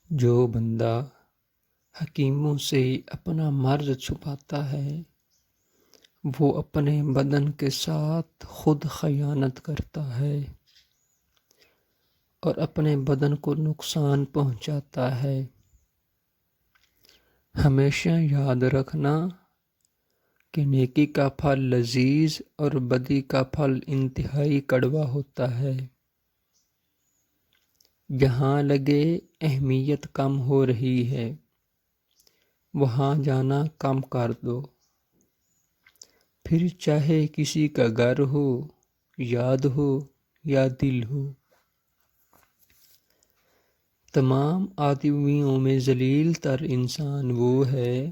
جو بندہ حکیموں سے اپنا مرض چھپاتا ہے وہ اپنے بدن کے ساتھ خود خیانت کرتا ہے اور اپنے بدن کو نقصان پہنچاتا ہے۔ ہمیشہ یاد رکھنا کہ نیکی کا پھل لذیذ اور بدی کا پھل انتہائی کڑوا ہوتا ہے۔ جہاں لگے اہمیت کم ہو رہی ہے وہاں جانا کم کر دو، پھر چاہے کسی کا گھر ہو، یاد ہو یا دل ہو۔ تمام آدمیوں میں ذلیل تر انسان وہ ہے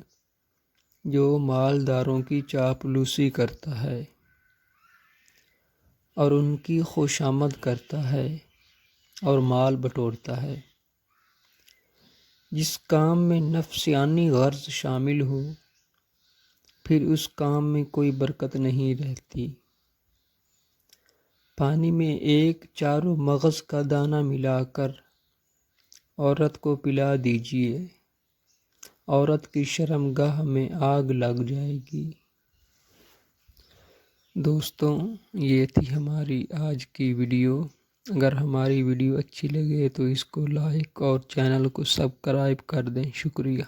جو مالداروں کی چاپلوسی کرتا ہے اور ان کی خوشامد کرتا ہے اور مال بٹورتا ہے۔ جس کام میں نفسیانی غرض شامل ہو پھر اس کام میں کوئی برکت نہیں رہتی۔ پانی میں ایک چاروں مغز کا دانہ ملا کر عورت کو پلا دیجیے، عورت کی شرمگاہ میں آگ لگ جائے گی۔ دوستوں، یہ تھی ہماری آج کی ویڈیو۔ اگر ہماری ویڈیو اچھی لگے تو اس کو لائک اور چینل کو سبسکرائب کر دیں۔ شکریہ۔